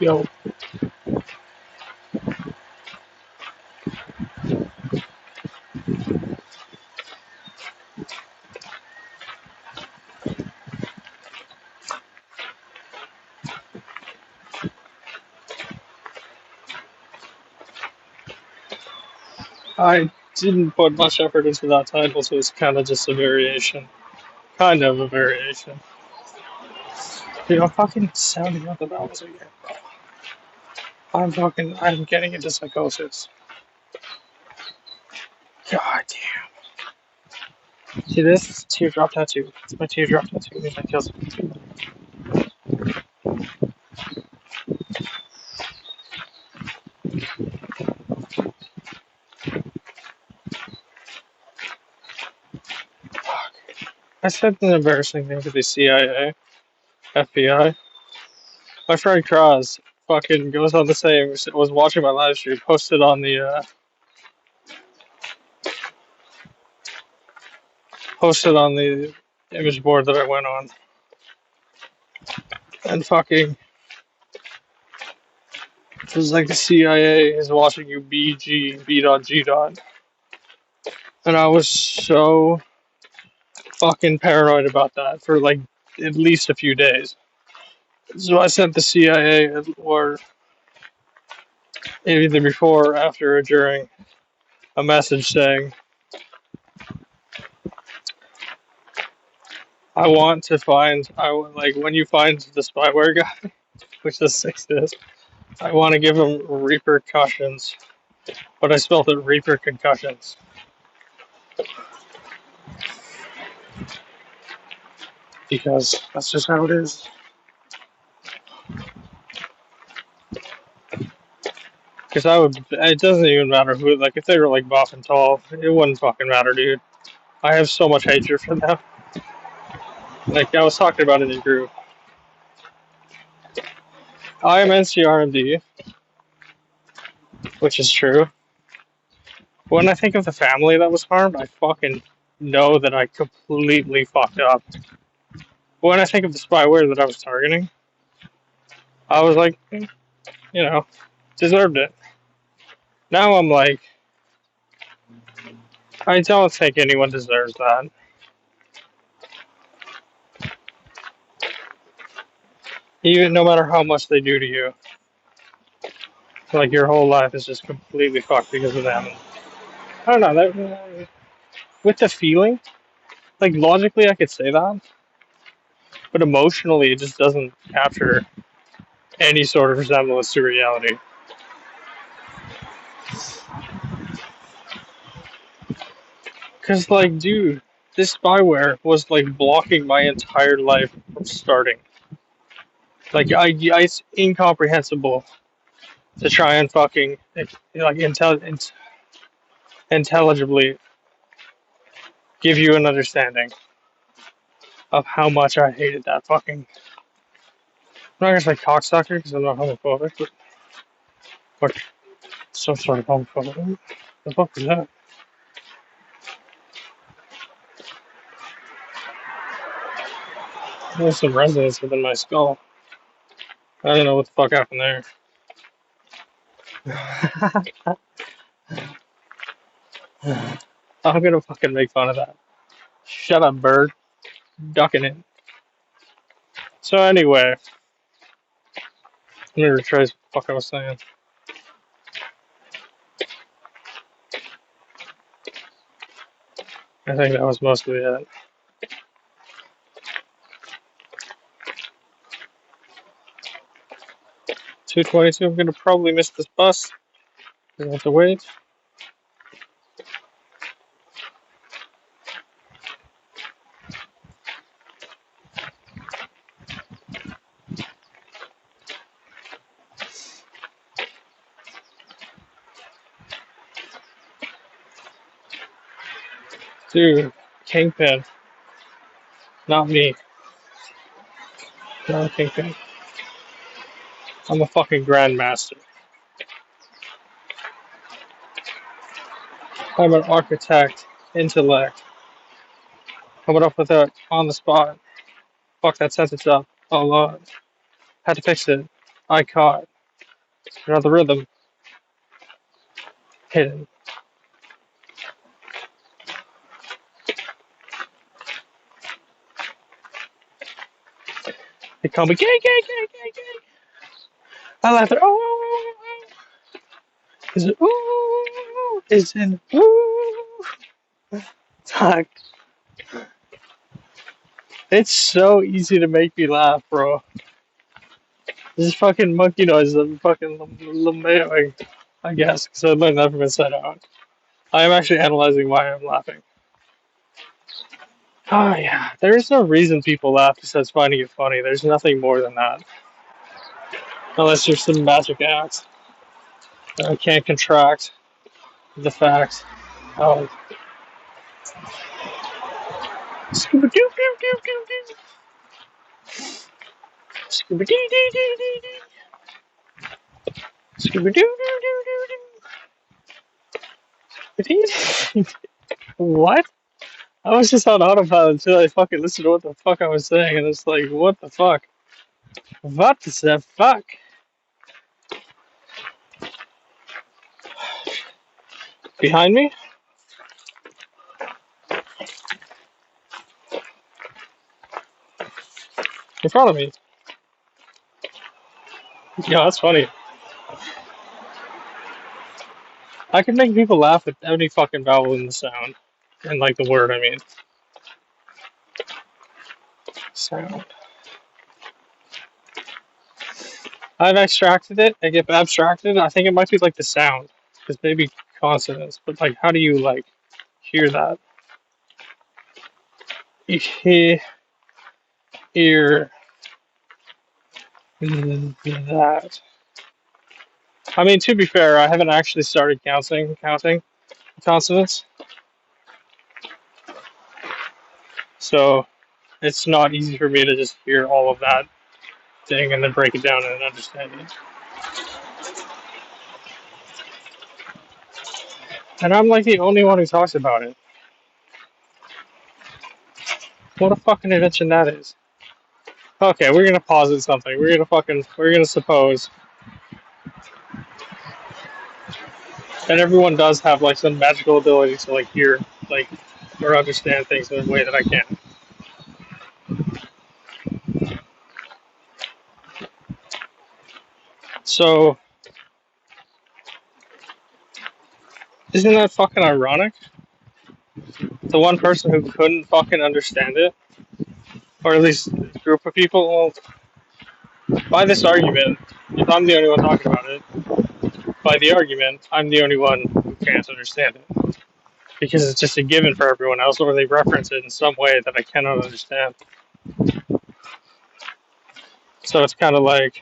Yo, I didn't put much effort into that title, so it's kind of just a variation. Kind of a variation. Dude, I'm fucking sounding out the vowels again. I'm getting into psychosis. God damn. See this? Teardrop tattoo. It's my teardrop tattoo. It kills me. Fuck. I said an embarrassing thing to the CIA, FBI. My friend Kraz fucking goes on the same, was watching my live stream, posted on the image board that I went on, and fucking it was like the CIA is watching you BG B dot G dot, and I was so fucking paranoid about that for like at least a few days. So I sent the CIA, or either before, after, or during, a message saying, I want to find, like when you find the spyware guy, which doesn't exist, I want to give him repercussions, but I spelled it reaper concussions. Because that's just how it is. Because it doesn't even matter who, like, if they were, like, buff and tall, it wouldn't fucking matter, dude. I have so much hatred for them. Like, I was talking about it in group. I am NCRMD, which is true. When I think of the family that was harmed, I fucking know that I completely fucked up. When I think of the spyware that I was targeting, I was like, deserved it. Now I'm like, I don't think anyone deserves that. Even no matter how much they do to you. Like your whole life is just completely fucked because of them. I don't know, with the feeling, like logically I could say that, but emotionally it just doesn't capture any sort of resemblance to reality. Cause like, dude, this spyware was like blocking my entire life from starting. Like, it's incomprehensible to try and fucking like intelligibly give you an understanding of how much I hated that fucking. I'm not gonna say cocksucker because I'm not homophobic, but some sort of homophobic. The fuck is that? There's some resonance within my skull. I don't know what the fuck happened there. I'm gonna fucking make fun of that. Shut up, bird. Ducking it. So anyway, let me retrace what the fuck I was saying. I think that was mostly it. 2:22. I'm gonna probably miss this bus. I have to wait. Dude, Kingpin. Not me. Not a Kingpin. I'm a fucking Grandmaster. I'm an architect, intellect. Coming up with that on the spot. Fuck that sentence up a lot. Had to fix it. I caught. Another rhythm hidden. They call me gay, gay, gay, gay, gay. I laugh at oh. Is it ooh? Is it ooh? Fuck. It's so easy to make me laugh, bro. This fucking monkey noise I'm fucking LeMayoing, I guess, because I've never been said out. I am actually analyzing why I'm laughing. Oh yeah, there is no reason people laugh besides finding it funny. There's nothing more than that. Unless there's some magic act that I can't contract the fact of Scooby Doo Doo Doo Doo Doo Scooby Doo Doo Doo Doo Doo Scooby Doo Doo Doo Doo Doo. What? I was just on autopilot until I fucking listened to what the fuck I was saying, and it's like, what the fuck? What the fuck? Behind me? In front of me? Yeah, that's funny. I can make people laugh at any fucking vowel in the sound. And like the word, I mean. Sound. I've extracted it. I get abstracted. I think it might be like the sound. Because maybe consonants. But like, how do you like hear that? You hear that. I mean, to be fair, I haven't actually started counting consonants. So it's not easy for me to just hear all of that thing and then break it down and understand it. And I'm like the only one who talks about it. What a fucking invention that is. Okay, we're gonna posit something. We're gonna suppose that everyone does have like some magical ability to like hear, like, or understand things in a way that I can't. So, isn't that fucking ironic? The one person who couldn't fucking understand it, or at least a group of people, well, by this argument, if I'm the only one talking about it, by the argument, I'm the only one who can't understand it. Because it's just a given for everyone else, or they reference it in some way that I cannot understand. So it's kind of like,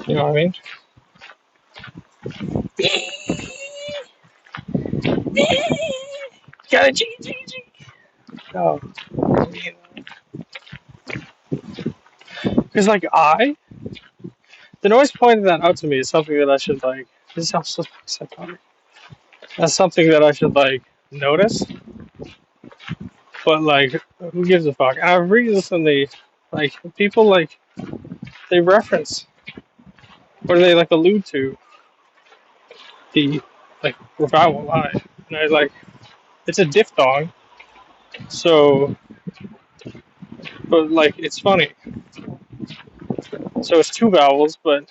you know what I mean? Got a G. Oh. Because, like, the noise pointed that out to me is something that I should, like, this sounds so psychotic. That's something that I should, like, notice. But, like, who gives a fuck? I've recently, like, people, like, they reference, or they, like, allude to the, like, vowel I. And I, like, it's a diphthong, so, but, like, it's funny. So it's two vowels, but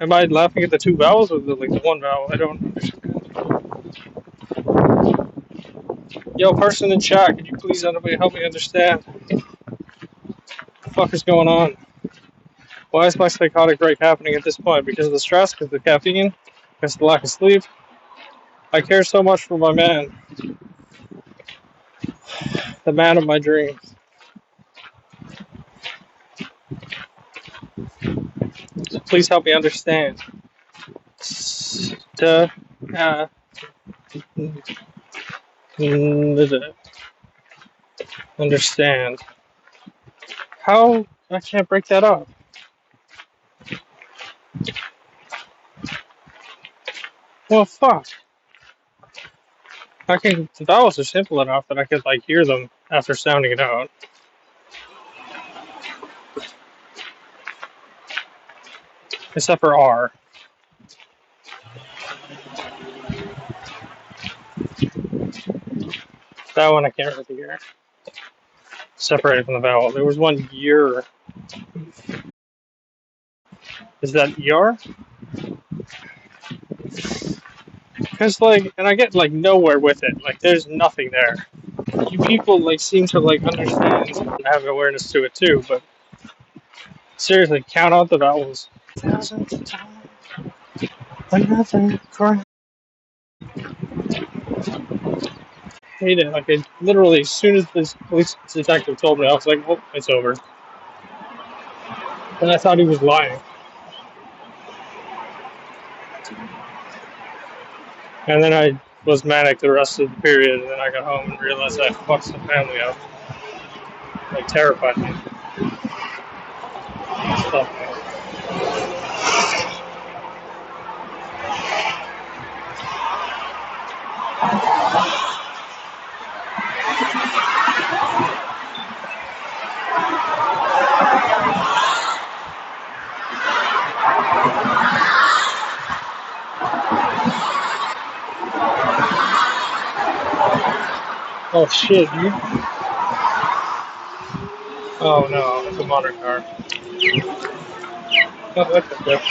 am I laughing at the two vowels or the, like, the one vowel? I don't understand. Yo, person in chat, can you please help me understand what the fuck is going on? Why is my psychotic break happening at this point? Because of the stress, because of the caffeine, because of the lack of sleep. I care so much for my man, the man of my dreams. So please help me understand. Understand. How? I can't break that up. Well, fuck. The vowels are simple enough that I could, like, hear them after sounding it out. except for R. That one I can't really hear. Separated from the vowel. There was one year. Is that ER? Because like, and I get like nowhere with it. Like, there's nothing there. You people like seem to like understand and have awareness to it too, but seriously, count out the vowels. Hate it. Like, it literally, as soon as this police detective told me, I was like, oh, it's over. And I thought he was lying. And then I was manic the rest of the period, and then I got home and realized I fucked some family up. Like, terrified me. Stuff. Oh shit, you. Oh no, it's a modern car. Oh, that's a flip.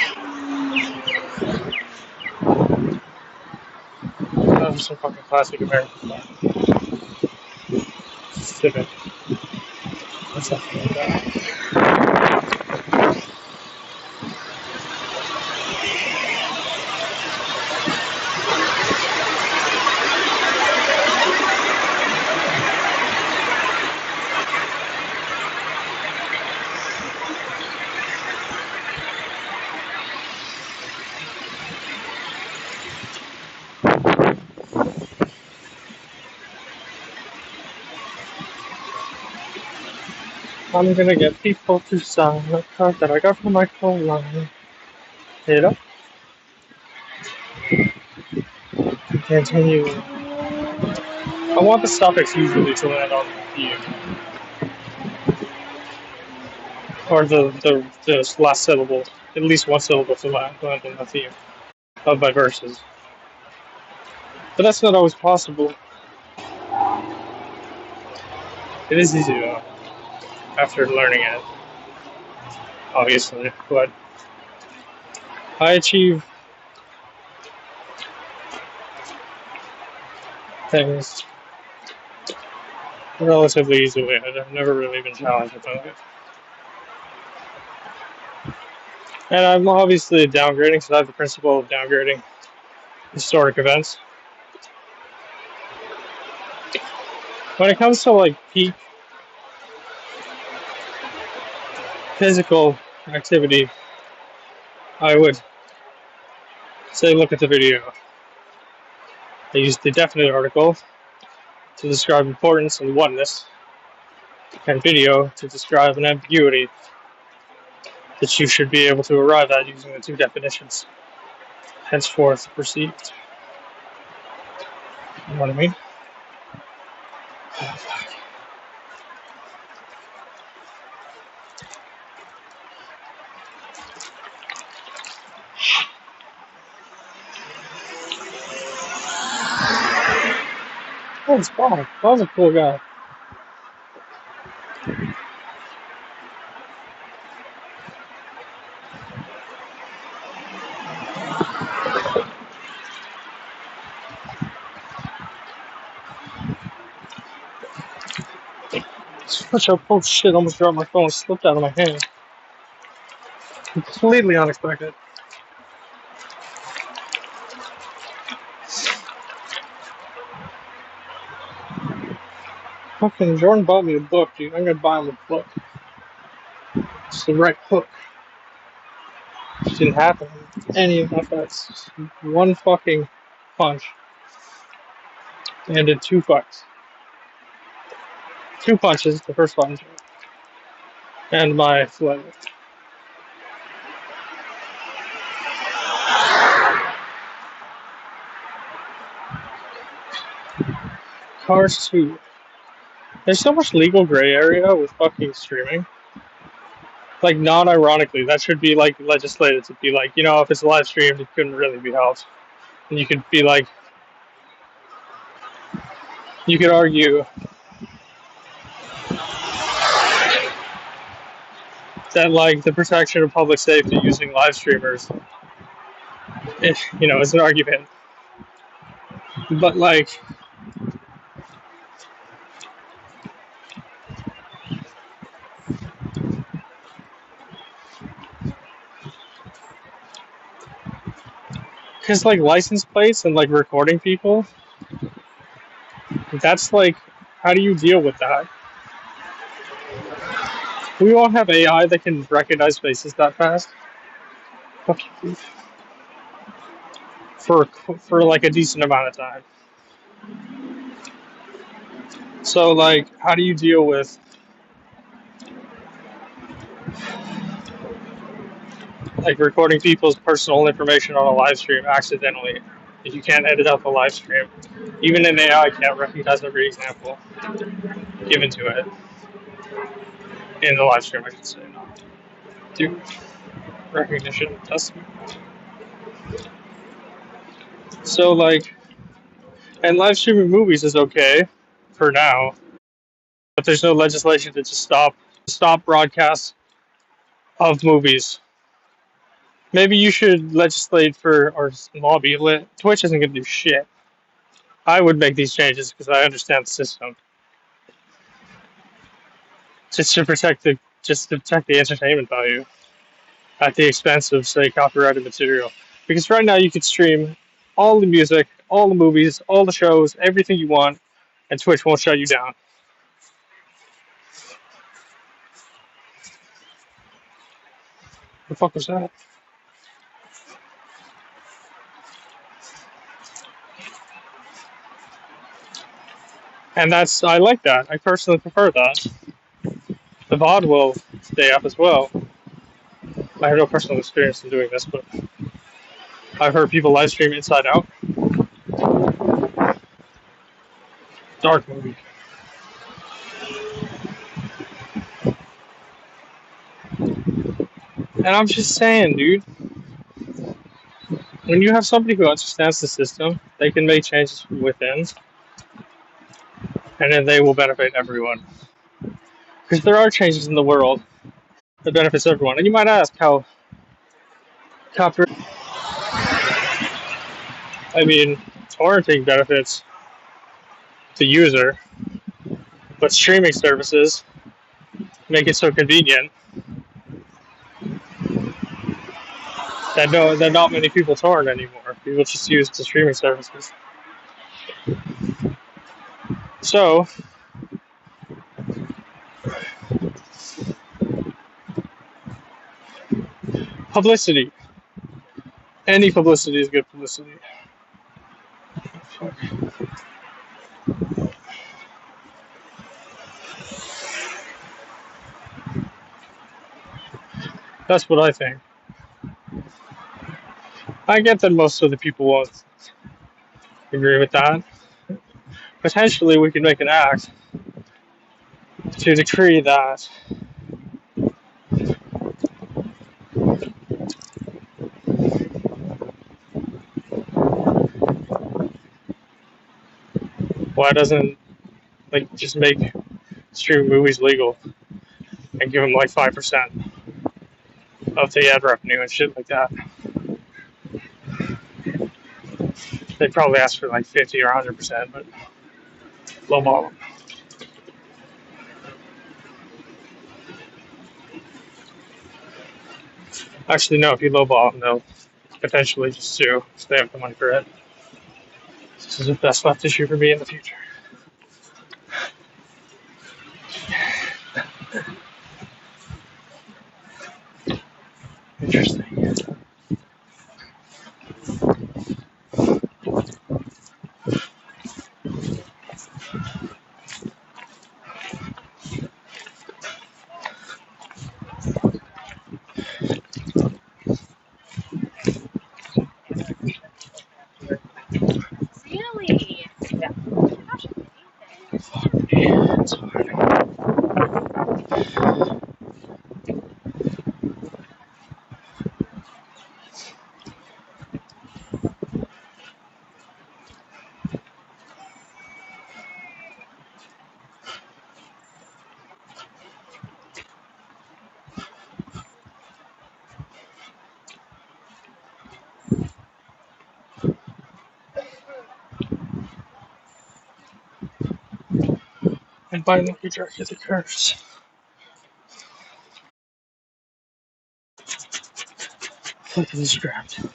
That was some fucking classic American car. Civic. What's something like that? I'm gonna get people to sign the card that I got from my phone line. You know? Continue. I want the suffix usually to land on the U. Or the last syllable. At least one syllable to land on the theme of my verses. But that's not always possible. It is easy though, after learning it, obviously. But I achieve things relatively easily. I've never really been challenged with it. And I'm obviously downgrading, so I have the principle of downgrading historic events. When it comes to like peak physical activity, I would say look at the video. I used the definite article to describe importance and oneness, and video to describe an ambiguity that you should be able to arrive at using the two definitions henceforth perceived. You know what I mean? Oh, it's Bob. Bob's a cool guy. Such a oh shit! Almost dropped my phone. Slipped out of my hand. Completely unexpected. Fucking Jordan bought me a book, dude. I'm gonna buy him a book. It's the right book. It didn't happen. Any of my fights. Just one fucking punch. And did two fights. Two punches, the first punch. And my flag. Cars 2. There's so much legal gray area with fucking streaming. like non-ironically, that should be like legislated to be like, if it's live streamed, it couldn't really be helped. And you could be like, you could argue that like the protection of public safety using live streamers, is an argument. But like, because like license plates and like recording people, that's like, how do you deal with that? We won't have AI that can recognize faces that fast. For like a decent amount of time. So like, how do you deal with like recording people's personal information on a live stream accidentally if you can't edit out the live stream? Even an AI can't recognize every example given to it in the live stream, I should say. Do recognition testing. So like, and live streaming movies is okay for now, but there's no legislation to just stop broadcasts of movies. Maybe you should legislate for or lobby. Twitch isn't gonna do shit. I would make these changes because I understand the system. Just to protect the entertainment value at the expense of say copyrighted material. Because right now you could stream all the music, all the movies, all the shows, everything you want, and Twitch won't shut you down. The fuck was that? And I like that. I personally prefer that. The VOD will stay up as well. I have no personal experience in doing this, but I've heard people live stream Inside Out. Dark movie. And I'm just saying, dude, when you have somebody who understands the system, they can make changes from within, and then they will benefit everyone. Because there are changes in the world that benefits everyone. And you might ask how copyright. I mean, torrenting benefits the user, but streaming services make it so convenient that not many people torrent anymore. People just use the streaming services. So, publicity. Any publicity is good publicity. That's what I think. I get that most of the people won't agree with that. Potentially, we could make an act to decree that why doesn't like just make streaming movies legal and give them like 5% of the ad revenue and shit like that. They'd probably ask for like 50 or 100%, but lowball them. Actually, no, if you lowball them, they'll potentially just sue if they have the money for it. This is a best left issue for me in the future. Interesting. Really? Yeah. Gosh, Yeah, it's hard. and violently directed the curves. Like described.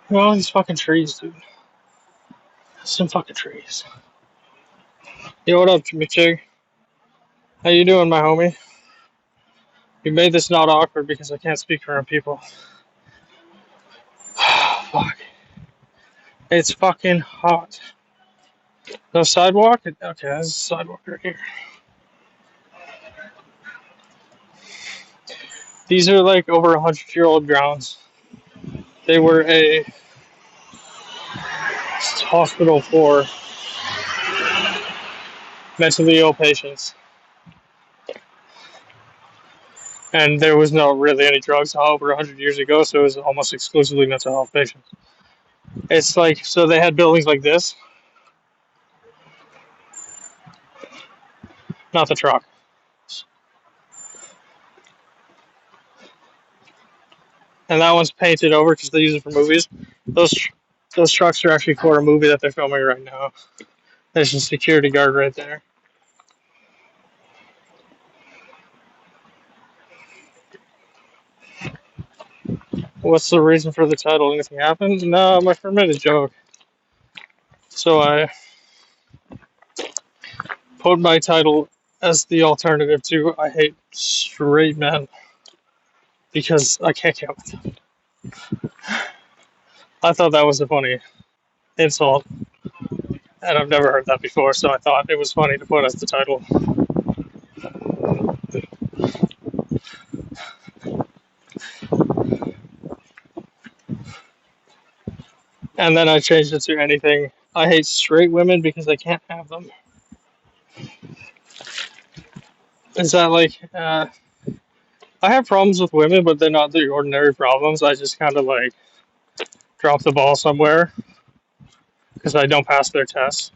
Well, these fucking trees, dude. Some fucking trees. Yo, what up, Jimmy? How you doing, my homie? You made this not awkward because I can't speak around people. Fuck. It's fucking hot. No sidewalk? Okay, there's a sidewalk right here. These are like over 100-year-old grounds. They were a hospital for mentally ill patients. And there was no really any drugs over 100 years ago, so it was almost exclusively mental health patients. It's like, so they had buildings like this. Not the truck. And that one's painted over because they use it for movies. Those trucks are actually for a movie that they're filming right now. There's a security guard right there. What's the reason for the title? Anything happened? No, my friend made a joke. So I put my title as the alternative to I hate straight men because I can't get with them. I thought that was a funny insult, and I've never heard that before, so I thought it was funny to put as the title. And then I changed it to anything. I hate straight women because I can't have them. Is that like, I have problems with women, but they're not the ordinary problems. I just kind of like drop the ball somewhere because I don't pass their tests.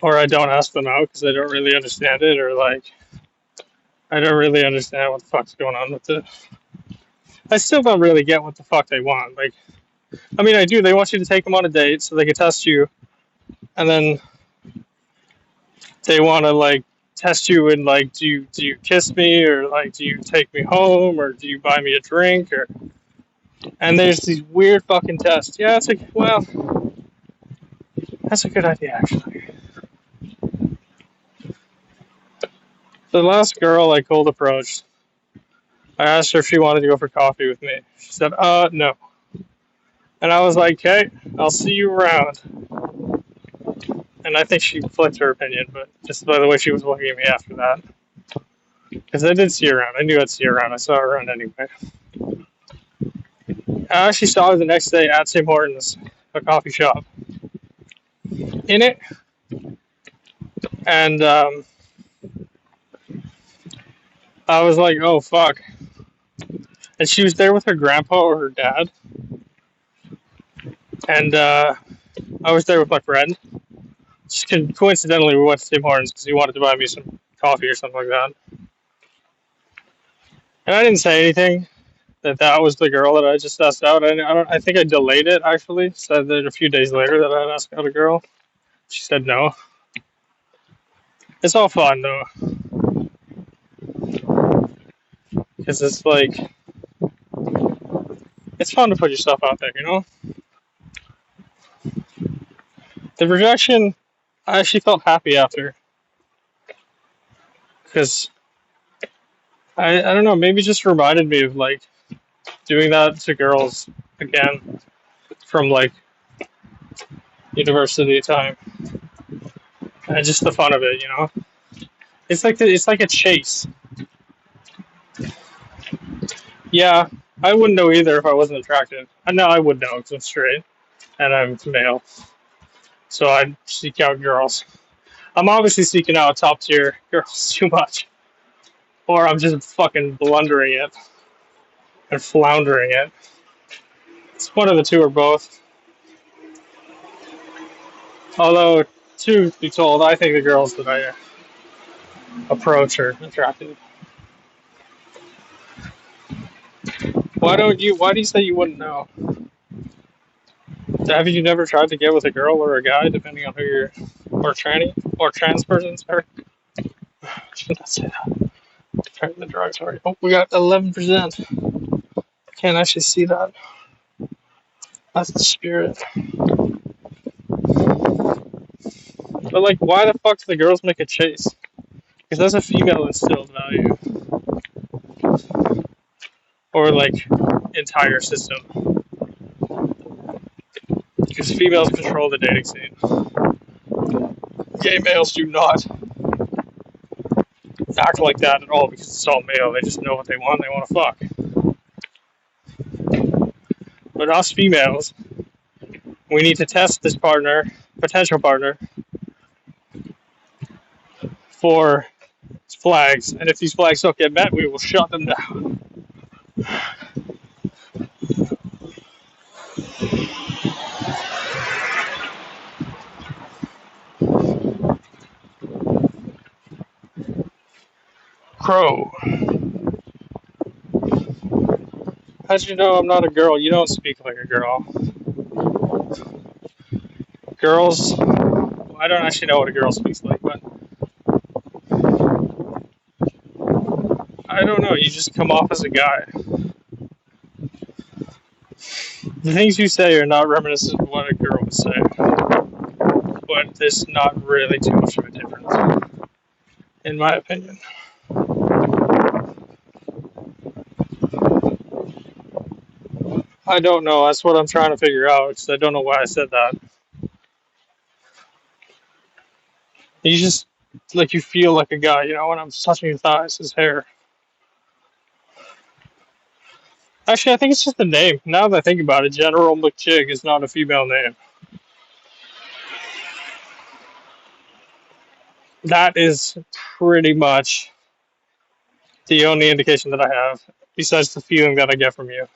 Or I don't ask them out because I don't really understand it, or like, I don't really understand what the fuck's going on with it. I still don't really get what the fuck they want. Like, I mean, I do. They want you to take them on a date so they can test you, and then they want to like test you and like, do you kiss me, or like, do you take me home, or do you buy me a drink, or and there's these weird fucking tests. Yeah, it's like, well, that's a good idea actually. The last girl I cold approached, I asked her if she wanted to go for coffee with me. She said, no. And I was like, okay, I'll see you around. And I think she flipped her opinion, but just by the way she was looking at me after that. Because I did see her around. I knew I'd see her around. I saw her around anyway. I actually saw her the next day at Tim Hortons, a coffee shop. In it. And I was like, oh, fuck. And she was there with her grandpa or her dad. And I was there with my friend. Just coincidentally, we went to Tim Hortons because he wanted to buy me some coffee or something like that. And I didn't say anything that was the girl that I just asked out. I think I delayed it, actually. Said that a few days later that I'd asked out a girl. She said no. It's all fun, though. Because it's like, it's fun to put yourself out there, you know? The rejection, I actually felt happy after. Because, I don't know, maybe just reminded me of, like, doing that to girls again from, like, university time. And just the fun of it, you know? It's like a chase. Yeah, I wouldn't know either if I wasn't attracted. I know I would know because I'm straight and I'm male. So I'd seek out girls. I'm obviously seeking out top tier girls too much. Or I'm just fucking blundering it and floundering it. It's one of the two or both. Although, truth be told, I think the girls that I approach are attractive. Why don't you? Why do you say you wouldn't know? Have you never tried to get with a girl or a guy, depending on who you're, or tranny, or trans person? Sorry, should not say that. Turn the drugs. Sorry. Oh, we got 11%. Can't actually see that. That's the spirit. But like, why the fuck do the girls make a chase? Because that's a female instilled value, or like entire system. Because females control the dating scene. Gay males do not act like that at all because it's all male. They just know what they want. They want to fuck. But us females, we need to test this partner, potential partner, for flags. And if these flags don't get met, we will shut them down. Crow. How'd you know I'm not a girl? You don't speak like a girl. Girls, I don't actually know what a girl speaks like, but I don't know. You just come off as a guy. The things you say are not reminiscent of what a girl would say, but there's not really too much of a difference, in my opinion. I don't know. That's what I'm trying to figure out, because I don't know why I said that. You just, like, you feel like a guy, when I'm touching your thighs, his hair. Actually, I think it's just the name. Now that I think about it, General McChig is not a female name. That is pretty much the only indication that I have, besides the feeling that I get from you.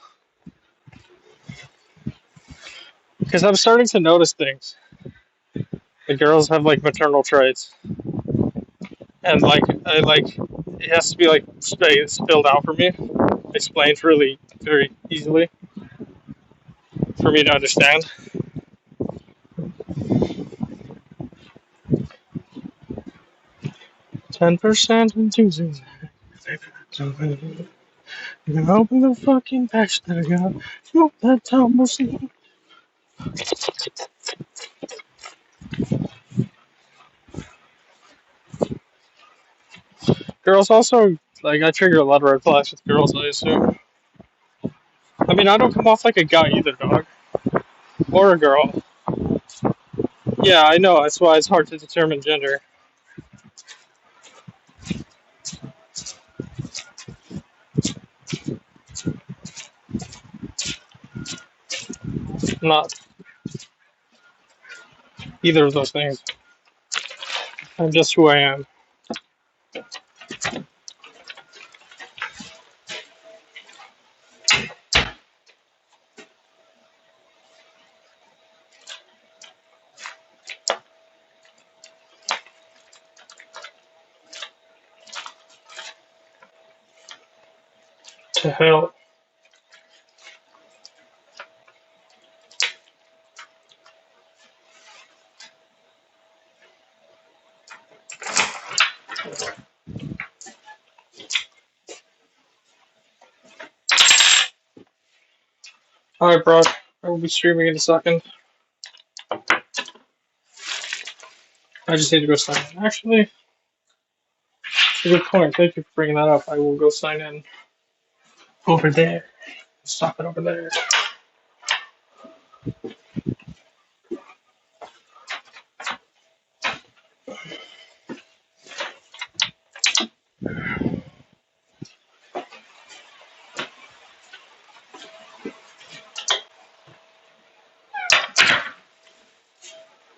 Because I'm starting to notice things. The girls have like maternal traits, and it has to be like spilled out for me, explained really very easily for me to understand. %, enthusiasm. You can open the fucking patch that I got. Smoke that tumble sleep. Girls also, like, I trigger a lot of red flags with girls, I assume. I mean, I don't come off like a guy either, dog. Or a girl. Yeah, I know, that's why it's hard to determine gender. I'm not either of those things. I'm just who I am. To hell. Alright, bro. I will be streaming in a second. I just need to go sign in. Actually, it's a good point. Thank you for bringing that up. I will go sign in over there. Stop it over there.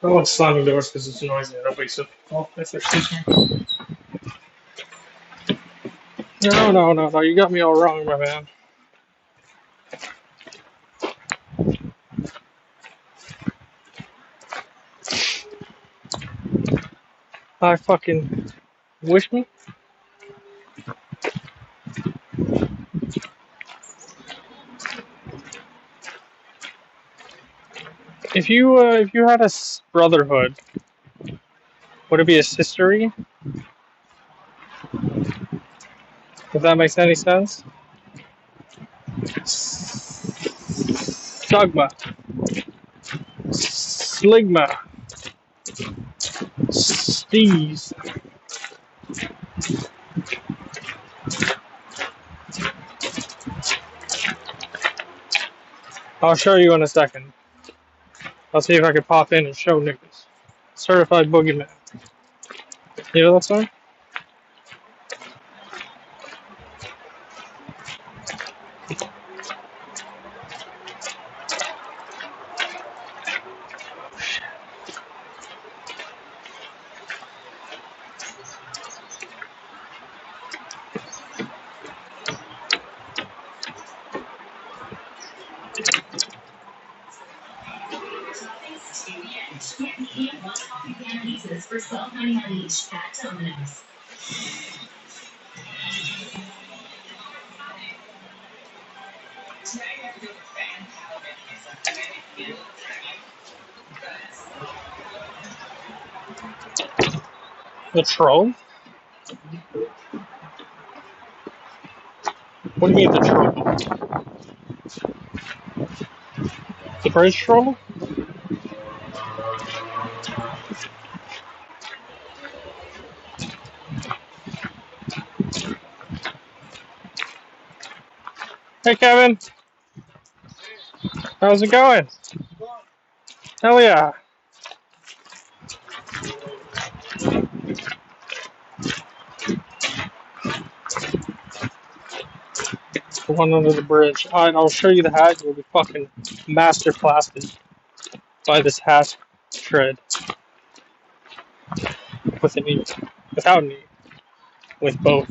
I don't like slamming doors because it's noisy and it wakes up people if they're sleeping. No. You got me all wrong, my man. I fucking wish me. If you had a brotherhood, would it be a sistery? If that makes any sense. Sugma, Sligma, Steez. I'll show you in a second. I'll see if I can pop in and show niggas. Certified Boogeyman. You know that song? The troll? What do you mean the troll? The bridge troll? Hey Kevin, how's it going? Hell yeah. The one under the bridge. Alright, I'll show you the hat. You'll be fucking master blasted by this hat shred. With an E. Without an E. With both.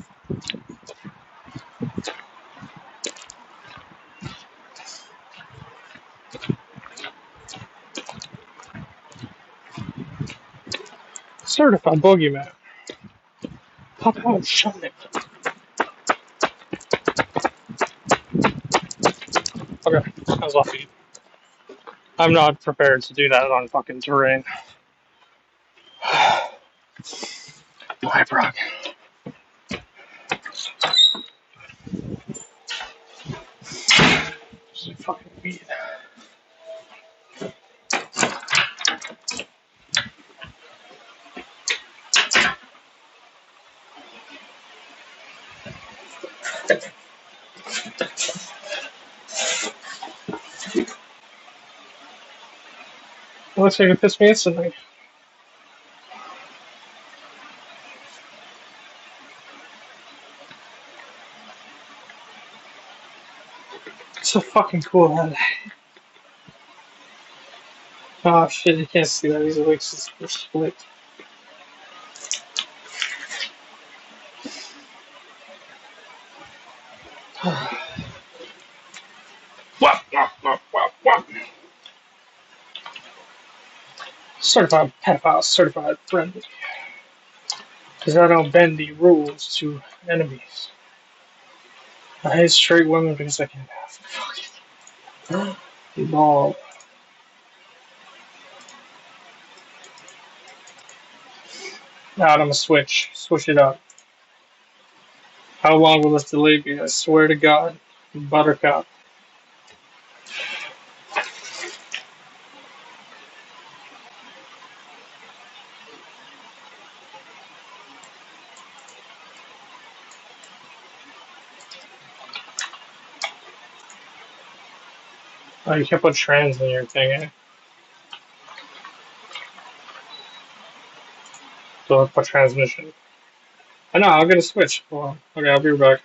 Certified Boogeyman. Pop out and shut it. Okay, that was off beat. I'm not prepared to do that on fucking terrain. Hi, Brock. Just fucking weed. Looks like it fits me instantly. It's a fucking cool hat. Oh shit, you can't see that. These legs are split. Wap, wap, wap, wap, wap. Certified pedophile, certified friendly. Because I don't bend the rules to enemies. I hate straight women because I can't have fuck it. Ball. Now I'm gonna switch. Switch it up. How long will this delay be? I swear to God. Buttercup. Oh, you can't put trans in your thing, eh? So I'll put transmission. I know, I'm gonna switch. Hold on. Okay, I'll be right back.